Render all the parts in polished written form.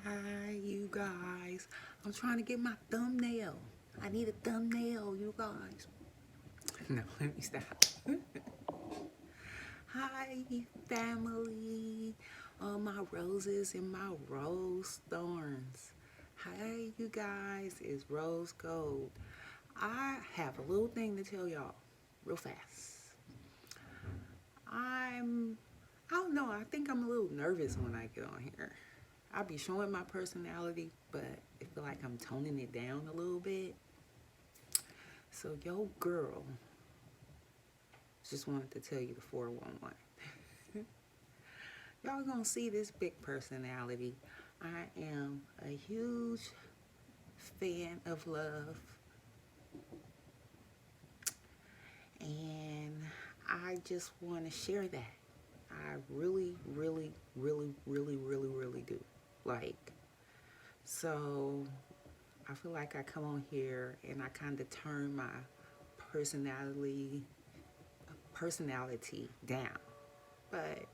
Hi, you guys. I'm trying to get my thumbnail. I need a thumbnail, you guys. No, let me stop. Hi, family. All my roses and my rose thorns. Hi, you guys. It's Rose Gold. I have a little thing to tell y'all real fast. I'm, I don't know, I think I'm a little nervous when I get on here. I'll be showing my personality, but I feel like I'm toning it down a little bit. So, yo, girl, just wanted to tell you the 411. Y'all gonna see this big personality. I am a huge fan of love, and I just want to share that. I really, really, really, really, really, really do. Like, so I feel like I come on here and I kind of turn my personality personality down. But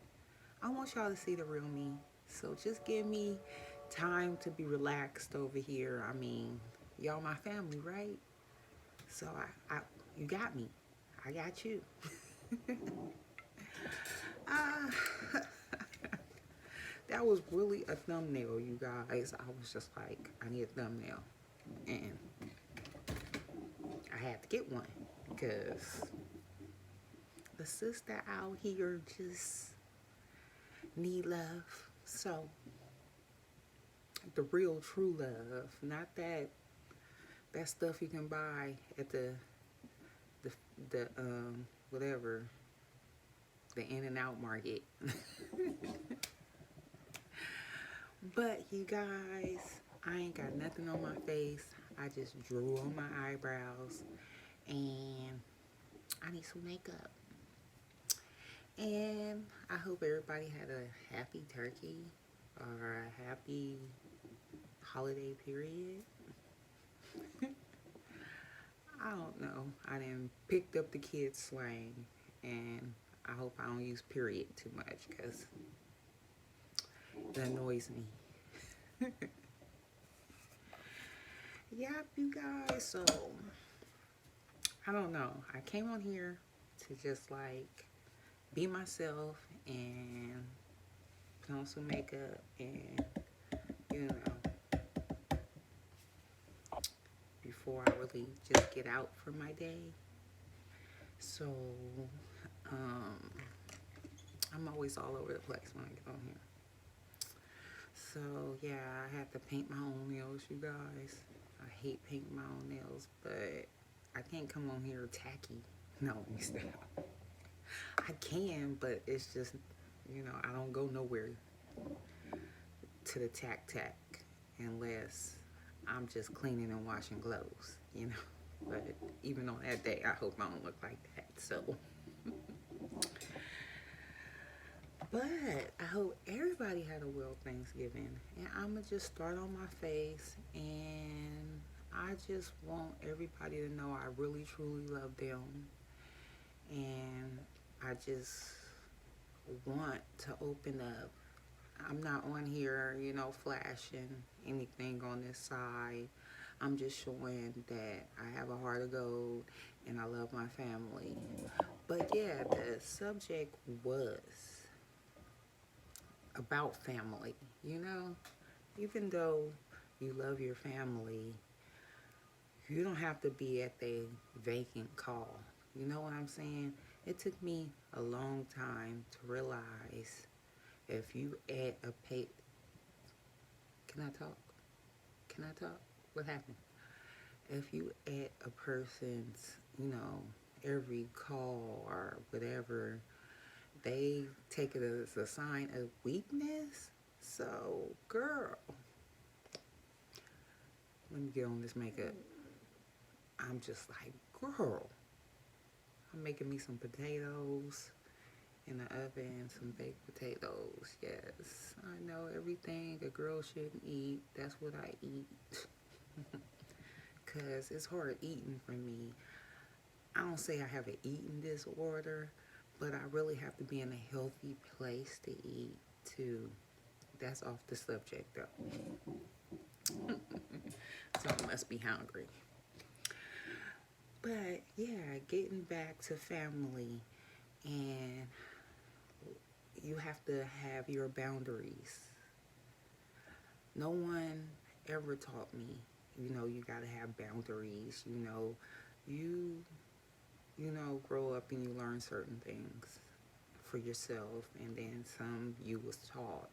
I want y'all to see the real me. So just give me time to be relaxed over here. I mean, y'all my family, right? So you got me. I got you. uh, that was really a thumbnail, you guys. I was just like, I need a thumbnail. And I had to get one because the sister out here just need love. So the real true love, not that stuff you can buy at the whatever, the In and Out Market. But you guys, I ain't got nothing on my face. I just drew on my eyebrows and I need some makeup. And I hope everybody had a happy turkey or a happy holiday period. I don't know. I done picked up the kids' slang, and I hope I don't use period too much because it annoys me. Yep, you guys. So, I don't know. I came on here to just like be myself and put on some makeup and, you know, before I really just get out for my day. So, um, I'm always all over the place when I get on here. So, yeah, I have to paint my own nails, you guys. I hate painting my own nails, but I can't come on here tacky. No, let me stop. I can, but it's just, I don't go nowhere to the tack unless I'm just cleaning and washing clothes. But even on that day, I hope I don't look like that. So, but I hope everybody had a well Thanksgiving. And I'm going to just start on my face. And I just want everybody to know I really, truly love them. And I just want to open up. I'm not on here, flashing anything on this side. I'm just showing that I have a heart of gold and I love my family. But yeah, the subject was about family, Even though you love your family, you don't have to be at the vacant call. You know what I'm saying? It took me a long time to realize if you add a pay... Can I talk? Can I talk? What happened? If you add a person's, every call or whatever, they take it as a sign of weakness. So, girl, let me get on this makeup. I'm just like, girl, I'm making me some potatoes in the oven, some baked potatoes. Yes, I know everything a girl shouldn't eat. That's what I eat. Because it's hard eating for me. I don't say I have an eating disorder, but I really have to be in a healthy place to eat to That's off the subject though. So I must be hungry. But yeah, getting back to family, and you have to have your boundaries. No one ever taught me, you got to have boundaries. You grow up and you learn certain things for yourself, and then some you was taught.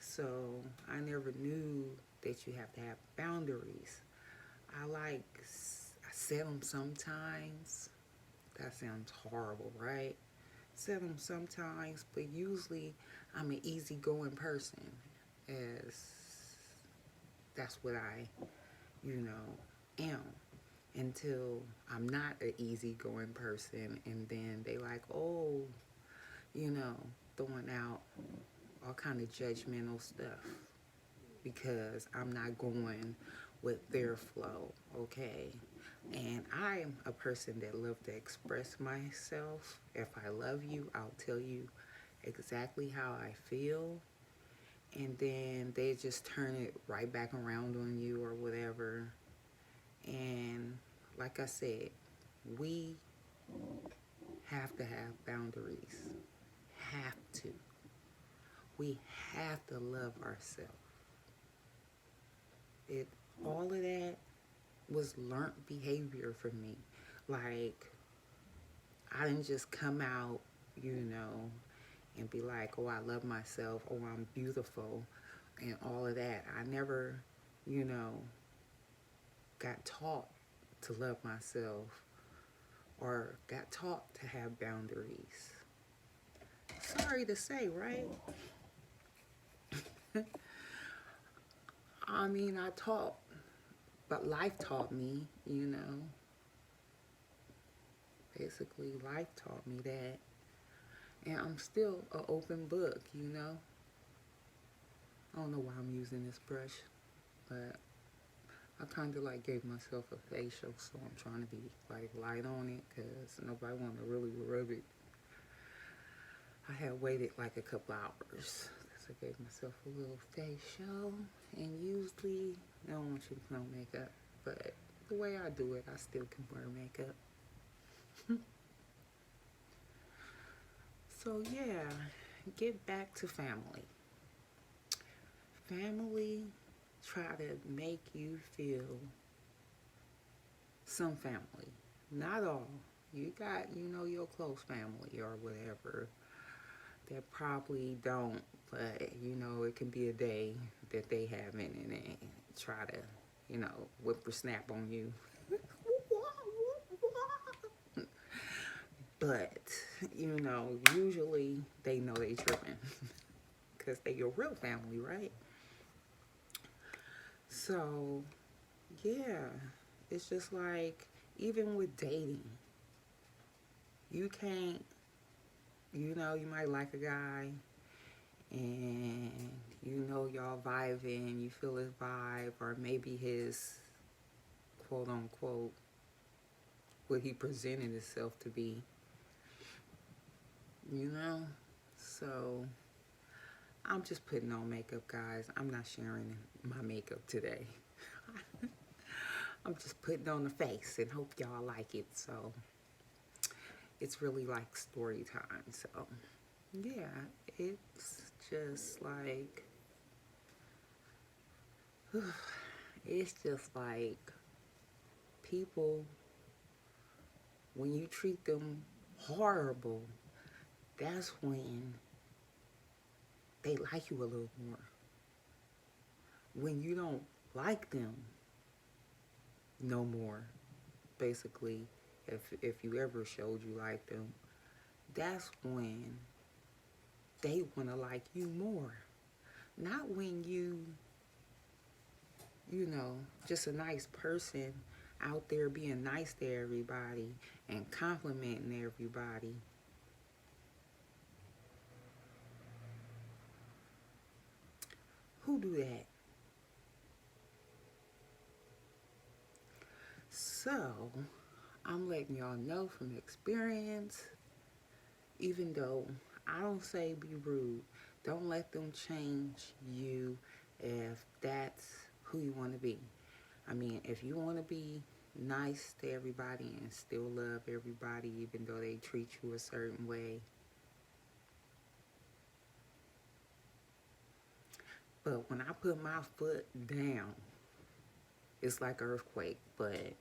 So I never knew that you have to have boundaries. I set them sometimes. That sounds horrible, right? Set them sometimes, but usually I'm an easygoing person, as that's what I, am. Until I'm not an easygoing person, and then they like, oh, you know, throwing out all kind of judgmental stuff because I'm not going with their flow, okay? And I am a person that love to express myself. If I love you, I'll tell you exactly how I feel. And then they just turn it right back around on you or whatever. And like I said, we have to have boundaries. Have to. We have to love ourselves. It all of that was learned behavior for me. Like, I didn't just come out, and be like, oh, I love myself, oh, I'm beautiful, and all of that. I never, you know, got taught to love myself or got taught to have boundaries. Sorry to say, right? I mean, I taught, but life taught me, Basically, life taught me that. And I'm still an open book, I don't know why I'm using this brush, but I kind of like gave myself a facial, so I'm trying to be like light on it because nobody want to really rub it. I had waited like a couple hours because I gave myself a little facial, and usually I don't want you to put on makeup, but the way I do it, I still can wear makeup. So yeah, get back to family. Family try to make you feel some family, not all. You got, your close family or whatever that probably don't, but it can be a day that they haven't, and they try to, whippersnap on you. But, usually they know they tripping because they your real family, right? So, yeah, it's just like, even with dating, you can't, you might like a guy and y'all vibing, you feel his vibe, or maybe his quote unquote what he presented himself to be, So I'm just putting on makeup, guys. I'm not sharing my makeup today. I'm just putting on the face and hope y'all like it. So it's really like story time. So yeah, it's just like it's just like people, when you treat them horrible, that's when they like you a little more. When you don't like them no more, basically, if you ever showed you like them, that's when they want to like you more. Not when just a nice person out there being nice to everybody and complimenting everybody. Who do that? So, I'm letting y'all know from experience, even though I don't say be rude, Don't let them change you if that's who you want to be. I mean, if you want to be nice to everybody and still love everybody even though they treat you a certain way. But when I put my foot down, it's like an earthquake. But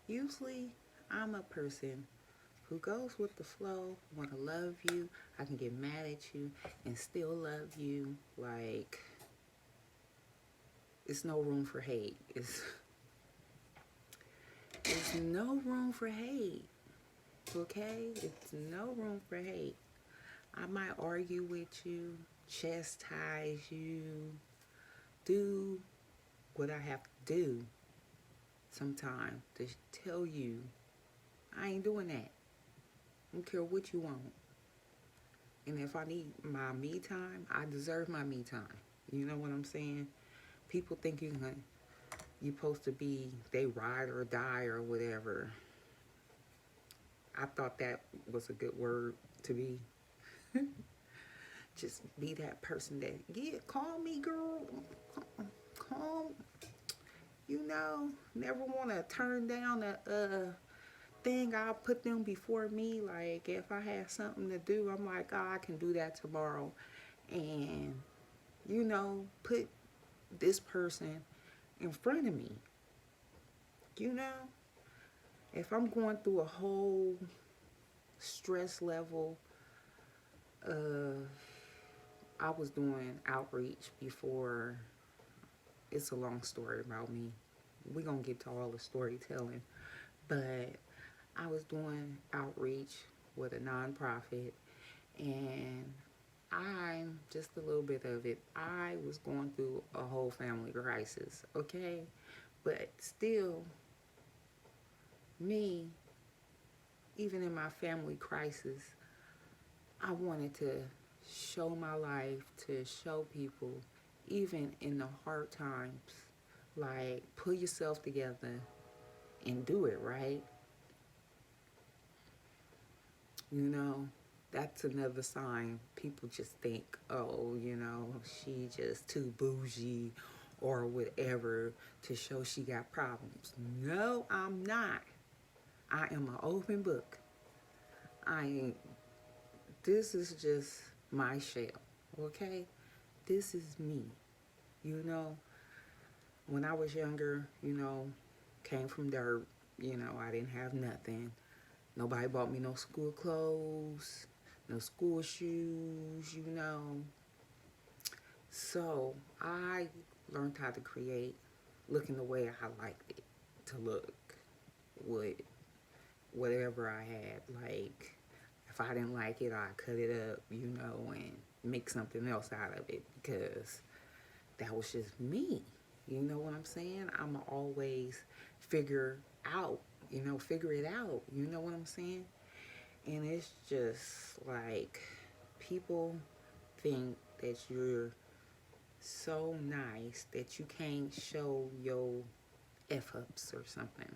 usually I'm a person who goes with the flow, want to love you. I can get mad at you and still love you. Like, it's no room for hate. It's no room for hate. Okay? It's no room for hate. I might argue with you, chastise you, do what I have to do sometimes to tell you I ain't doing that. I don't care what you want. And if I need my me time, I deserve my me time. You know what I'm saying? People think you're supposed to be they ride or die or whatever. I thought that was a good word to be. Just be that person that, yeah, call me girl. Call, never want to turn down a thing. I'll put them before me. Like, if I have something to do, I'm like, oh, I can do that tomorrow. And, put this person in front of me. If I'm going through a whole stress level, I was doing outreach before. It's a long story about me. We're going to get to all the storytelling. But I was doing outreach with a nonprofit, and I'm just a little bit of it. I was going through a whole family crisis, okay? But still, me, even in my family crisis, I wanted to show my life, to show people, even in the hard times, like, pull yourself together and do it, right? That's another sign. People just think, oh, she just too bougie or whatever to show she got problems. No, I'm not. I am an open book. This is just my shell, okay? This is me. When I was younger, came from dirt, I didn't have nothing. Nobody bought me no school clothes, no school shoes, So I learned how to create looking the way I liked it to look with whatever I had. Like, if I didn't like it, I cut it up, and make something else out of it because that was just me. You know what I'm saying? I'm always figure it out. You know what I'm saying? And it's just like people think that you're so nice that you can't show your F-ups or something.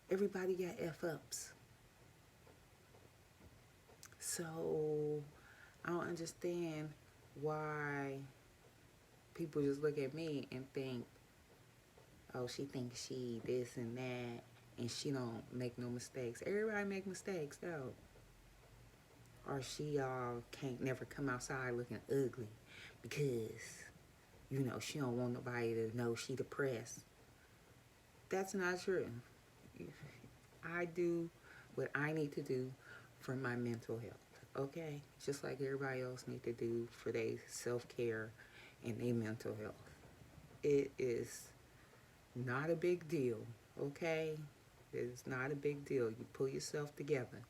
Everybody got F-ups. So I don't understand why people just look at me and think, oh, she thinks she this and that, and she don't make no mistakes. Everybody make mistakes, though. Or she can't never come outside looking ugly because, she don't want nobody to know she depressed. That's not true. I do what I need to do for my mental health, okay? Just like everybody else need to do for their self-care and their mental health. It is not a big deal, okay? It's not a big deal. You pull yourself together,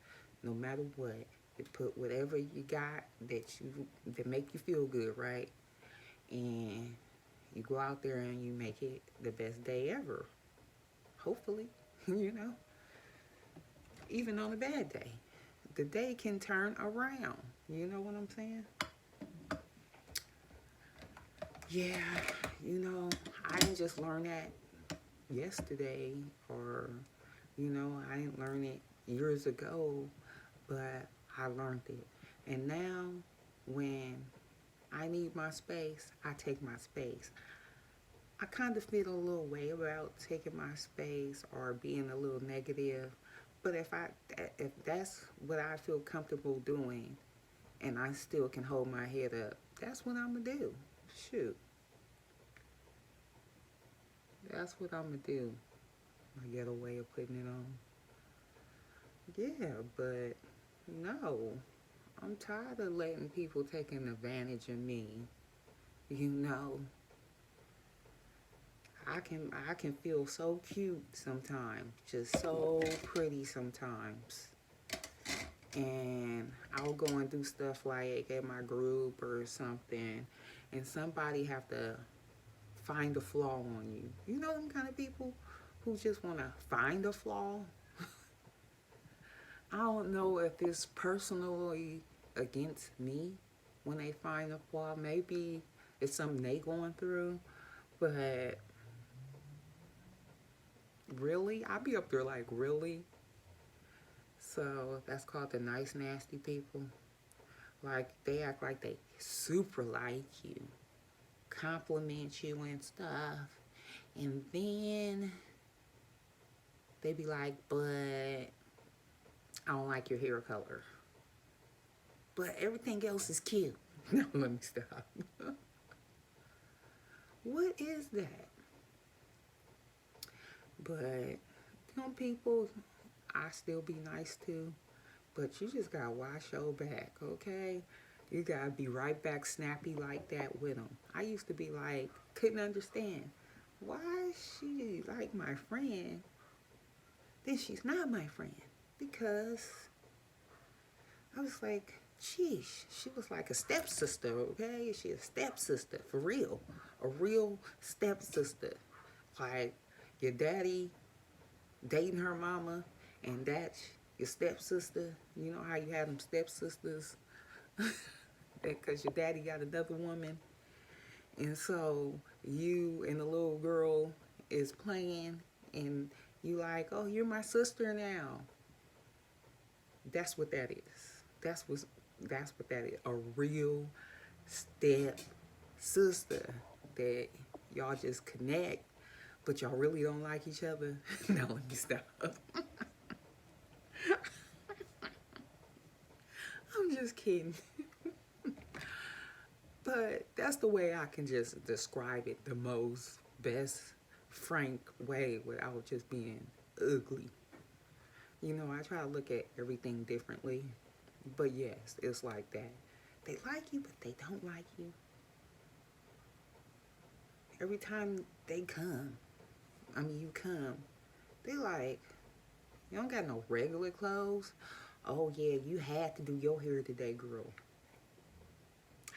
no matter what. You put whatever you got that make you feel good, right? And you go out there and you make it the best day ever. Hopefully, even on a bad day. The day can turn around. You know what I'm saying? Yeah, I didn't just learn that yesterday or, I didn't learn it years ago, but I learned it. And now when I need my space, I take my space. I kind of feel a little way about taking my space or being a little negative. But if that's what I feel comfortable doing and I still can hold my head up, that's what I'm gonna do. Shoot. That's what I'm gonna do. I get a way of putting it on. Yeah, but no. I'm tired of letting people taking advantage of me. You know, I can feel so cute sometimes, just so pretty sometimes. And I'll go and do stuff like at my group or something, and somebody have to find a flaw on you. You know them kind of people who just want to find a flaw. I don't know if it's personally against me when they find a flaw. Maybe it's something they going through, but really, I be up there like, really? So that's called the nice nasty people. Like they act like they super like you, compliment you and stuff, and then they be like, but I don't like your hair color. But everything else is cute. No, let me stop. What is that? But them people, I still be nice to. But you just gotta watch your back, okay? You gotta be right back snappy like that with them. I used to be like, couldn't understand. Why is she like my friend? Then she's not my friend. Because I was like, sheesh, she was like a stepsister, okay? She a stepsister, for real. A real stepsister. Like your daddy dating her mama, and that's your stepsister. You know how you have them stepsisters? Because your daddy got another woman. And so you and the little girl is playing, and you like, oh, you're my sister now. That's what that is. That's what that is. A real step sister that y'all just connect, but y'all really don't like each other. Now let me stop. I'm just kidding. But that's the way I can just describe it the most best frank way without just being ugly. You know, I try to look at everything differently. But yes, it's like that. They like you, but they don't like you. Every time they come, you come, they like, you don't got no regular clothes. Oh yeah, you had to do your hair today, girl.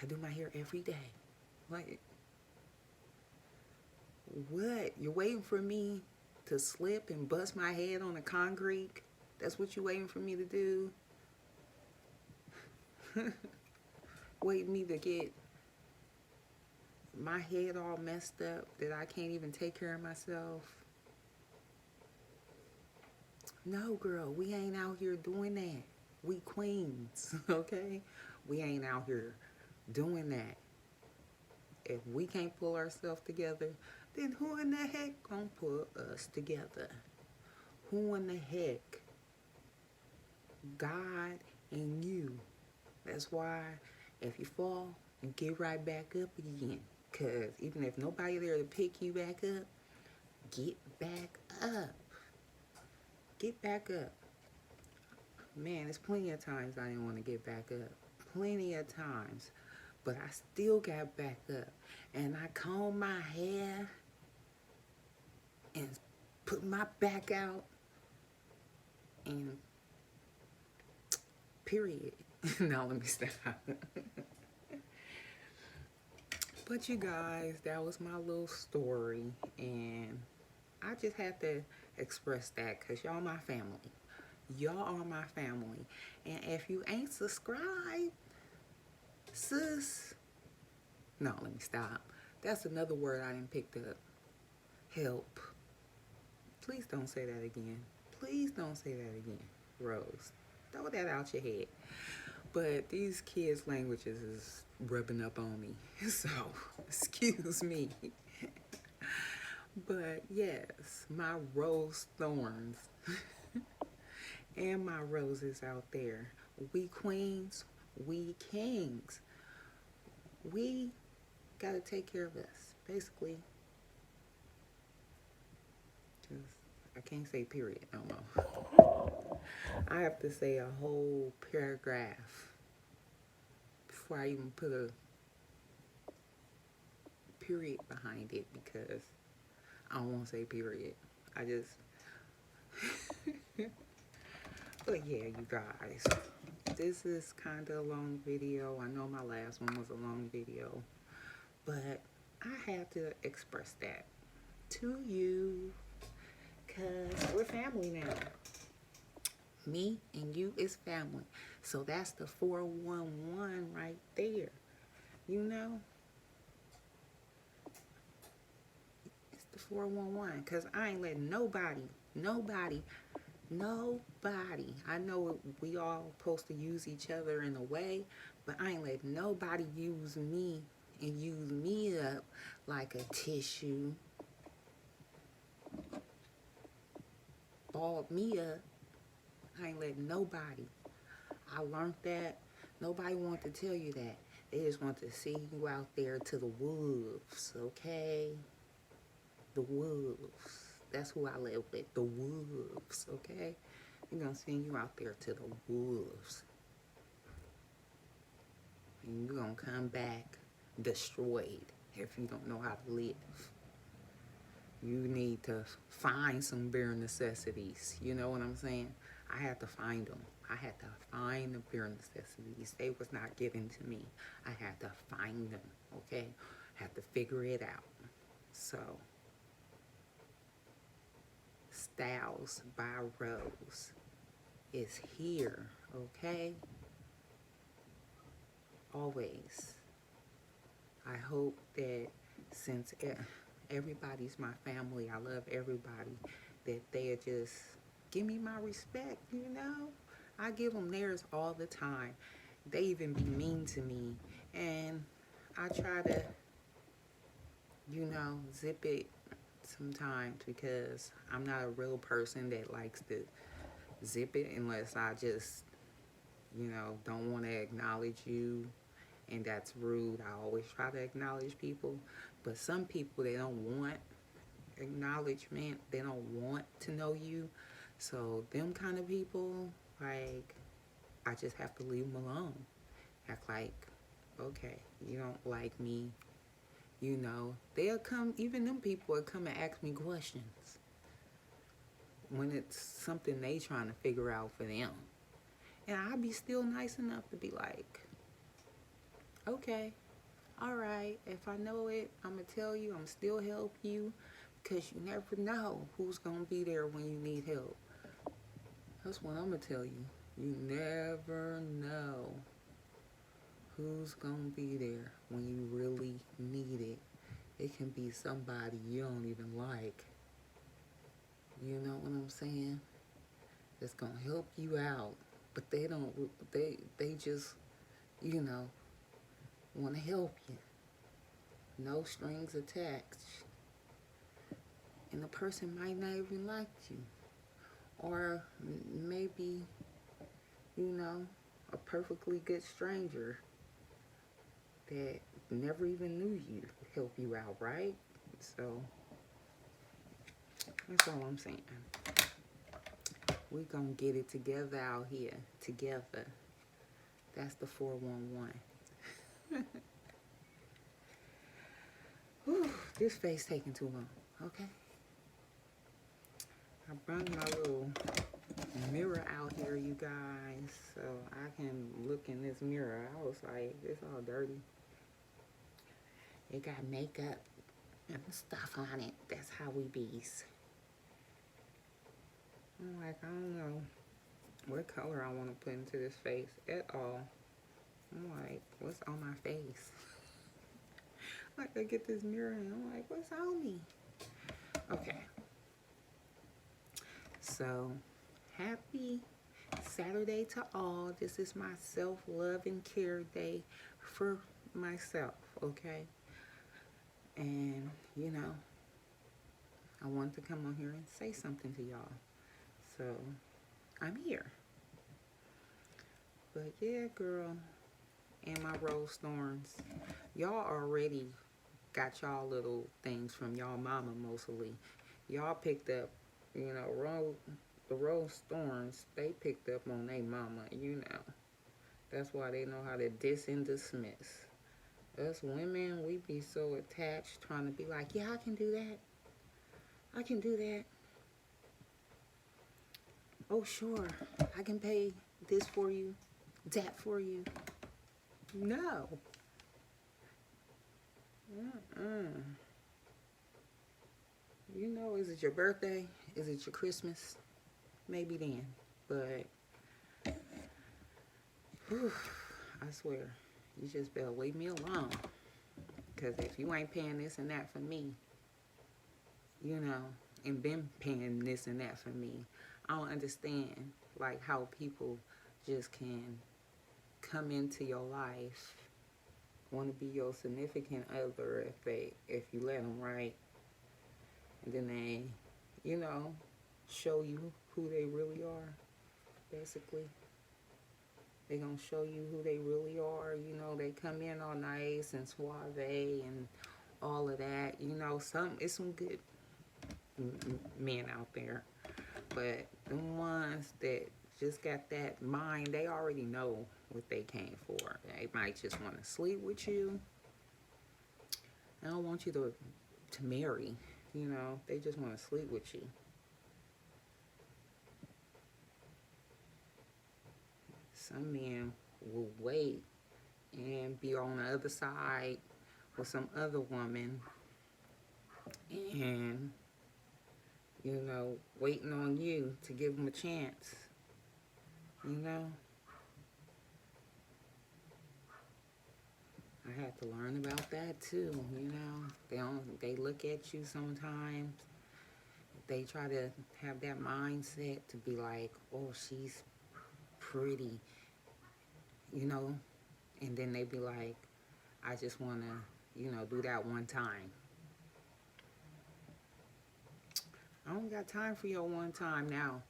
I do my hair every day. Like, what? You're waiting for me to slip and bust my head on the concrete? That's what you're waiting for me to do? Waiting me to get my head all messed up that I can't even take care of myself? No, girl, we ain't out here doing that. We queens, okay? We ain't out here doing that. If we can't pull ourselves together, then who in the heck gonna pull us together? Who in the heck? God and you. That's why if you fall, you get right back up again. Because even if nobody there to pick you back up, get back up. Get back up. Man, there's plenty of times I didn't want to get back up. Plenty of times. But I still got back up. And I combed my hair and put my back out. And period. Now let me stop. But you guys, that was my little story. And I just had to express that because y'all my family. Y'all are my family. And if you ain't subscribed, sis. No, let me stop. That's another word I didn't pick up. Help. Please don't say that again. Please don't say that again, Rose. Throw that out your head. But these kids' languages is rubbing up on me. So, excuse me. But yes, my rose thorns and my roses out there. We queens, we kings. We gotta take care of us. Basically, just, I can't say period no more. I have to say a whole paragraph before I even put a period behind it, because I don't want to say period. I just, but yeah, you guys, this is kind of a long video. I know my last one was a long video, but I had to express that to you because we're family now. Me and you is family. So that's the 411 right there. You know? It's the 411. Because I ain't letting nobody. I know we all supposed to use each other in a way, but I ain't letting nobody use me and use me up like a tissue. Balled me up. I ain't letting nobody. I learned that. Nobody want to tell you that. They just want to see you out there to the wolves, okay? The wolves. That's who I live with. The wolves, okay? We're going to send you out there to the wolves. And you're going to come back destroyed if you don't know how to live. You need to find some bare necessities. You know what I'm saying? I had to find them. I had to find the bare necessities. They was not given to me. I had to find them, okay? I had to figure it out. So, Styles by Rose is here, okay? Always. I hope that since everybody's my family, I love everybody, that they'll just give me my respect, you know? I give them theirs all the time. They even be mean to me, and I try to, you know, zip it sometimes because I'm not a real person that likes to zip it unless I just, you know, don't want to acknowledge you, and that's rude. I always try to acknowledge people, but some people, they don't want acknowledgement. They don't want to know you. So them kind of people, like, I just have to leave them alone. Act like, okay, you don't like me, you know. They'll come, even them people will come and ask me questions when it's something they trying to figure out for them. And I'll be still nice enough to be like, okay, all right, if I know it, I'm going to tell you, I'm still help you, because you never know who's going to be there when you need help. That's what I'm going to tell you. You never know who's going to be there when you really need it. It can be somebody you don't even like. You know what I'm saying? That's going to help you out. But they don't, they just, you know, want to help you. No strings attached. And the person might not even like you. Or maybe, you know, a perfectly good stranger that never even knew you help you out, right? So, that's all I'm saying. We gonna get it together out here. Together. That's the 411. Whew, this face taking too long, okay? I brought my little mirror out here, you guys, so I can look in this mirror. I was like, it's all dirty. It got makeup and stuff on it. That's how we bees. I'm like, I don't know what color I want to put into this face at all. I'm like, what's on my face? Like, I get this mirror and I'm like, what's on me? Okay. So, happy Saturday to all. This is my self-love and care day for myself, okay? And, you know, I wanted to come on here and say something to y'all. So, I'm here. But yeah, girl, and my rose thorns. Y'all already got y'all little things from y'all mama mostly. Y'all picked up, you know, the rose thorns, they picked up on their mama, you know. That's why they know how to diss and dismiss. Us women, we be so attached trying to be like, yeah, I can do that. I can do that. Oh, sure, I can pay this for you, that for you. No. You know, is it your birthday? Is it your Christmas? Maybe then. But, whew, I swear, you just better leave me alone. Because if you ain't paying this and that for me, you know, and been paying this and that for me, I don't understand, like, how people just can come into your life, want to be your significant other if you let them, right? And then they, you know, show you who they really are, basically. They gonna show you who they really are. You know, they come in all nice and suave and all of that. You know, it's some good men out there. But the ones that just got that mind, they already know what they came for. They might just want to sleep with you. They don't want you to marry, you know. They just want to sleep with you. Some men will wait and be on the other side with some other woman and, you know, waiting on you to give them a chance, you know. I had to learn about that too, you know. They look at you sometimes. They try to have that mindset to be like, oh, she's pretty, you know. And then they be like, I just want to, you know, do that one time. I don't got time for your one time now.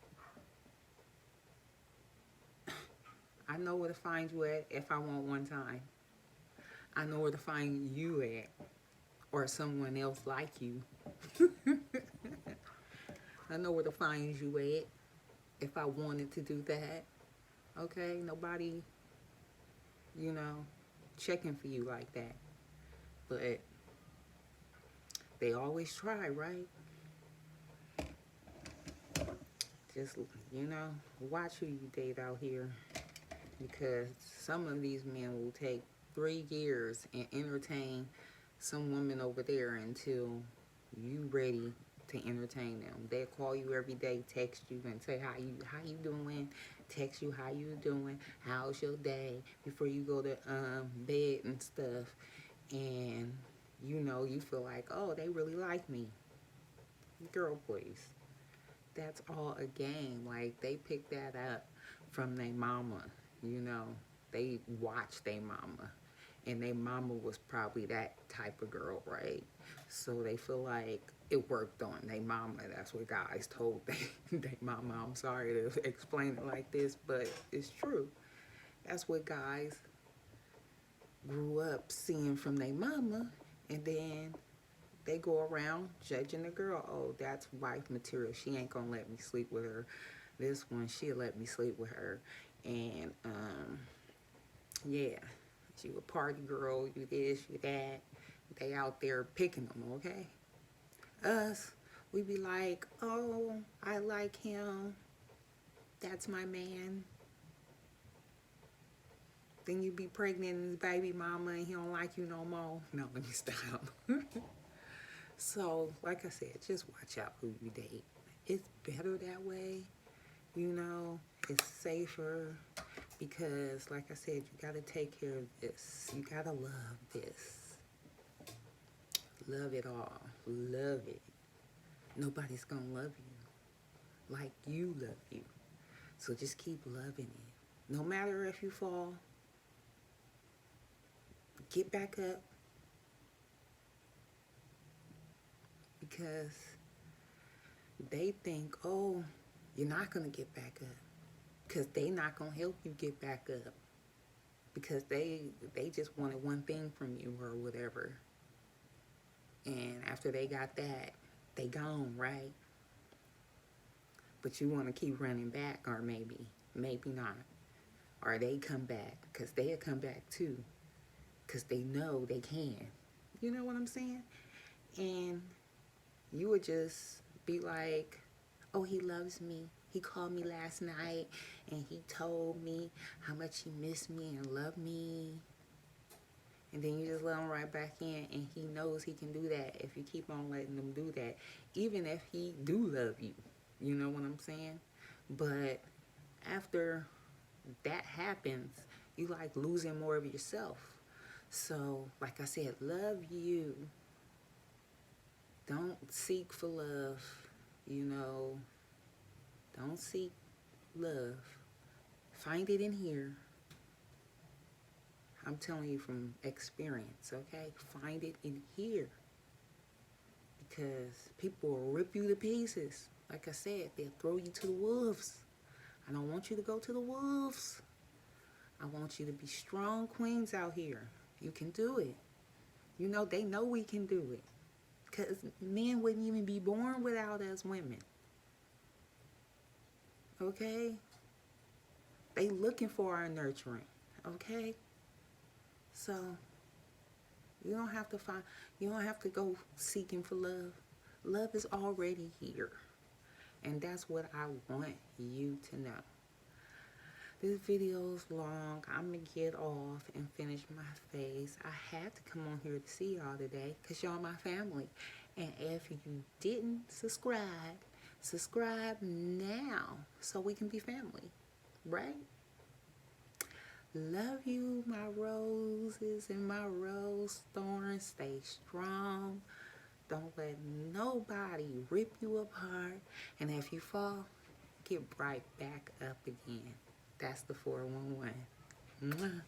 I know where to find you at if I want one time. I know where to find you at, or someone else like you. I know where to find you at if I wanted to do that. Okay? Nobody, you know, checking for you like that. But they always try, right? Just, you know, watch who you date out here. Because some of these men will take 3 years and entertain some woman over there until you ready to entertain them. They'll call you every day, text you and say how you doing, text you how you doing, how's your day before you go to bed and stuff. And you know, you feel like, oh, they really like me. Girl, please. That's all a game. Like, they pick that up from their mama, you know. They watch their mama. And their mama was probably that type of girl, right? So they feel like it worked on their mama. That's what guys told their mama. I'm sorry to explain it like this, but it's true. That's what guys grew up seeing from their mama. And then they go around judging the girl. Oh, that's wife material. She ain't gonna let me sleep with her. This one, she'll let me sleep with her. And, yeah, you a party girl, you this, you that. They out there picking them, okay? Us, we be like, oh, I like him. That's my man. Then you be pregnant and his baby mama and he don't like you no more. No, let me stop. So, like I said, just watch out who you date. It's better that way, you know. It's safer because, like I said, you got to take care of this. You got to love this. Love it all. Love it. Nobody's going to love you like you love you. So just keep loving it. No matter if you fall, get back up. Because they think, oh, you're not going to get back up. Because they not going to help you get back up. Because they just wanted one thing from you or whatever. And after they got that, they gone, right? But you want to keep running back, or maybe not. Or they come back, because they'll come back too. Because they know they can. You know what I'm saying? And you would just be like, oh, he loves me. He called me last night and he told me how much he missed me and loved me. And then you just let him right back in, and he knows he can do that if you keep on letting him do that. Even if he do love you. You know what I'm saying? But after that happens, you like losing more of yourself. So, like I said, love you. Don't seek for love, you know. Don't seek love. Find it in here. I'm telling you from experience, okay? Find it in here. Because people will rip you to pieces. Like I said, they'll throw you to the wolves. I don't want you to go to the wolves. I want you to be strong queens out here. You can do it. You know, they know we can do it. Because men wouldn't even be born without us women. Okay? They looking for our nurturing. Okay? So, you don't have to go seeking for love. Love is already here. And that's what I want you to know. This video is long. I'm going to get off and finish my face. I had to come on here to see y'all today because y'all my family. And if you didn't subscribe now so we can be family. Right? Love you, my roses and my rose thorns. Stay strong. Don't let nobody rip you apart. And if you fall, get right back up again. That's the 411. Mwah.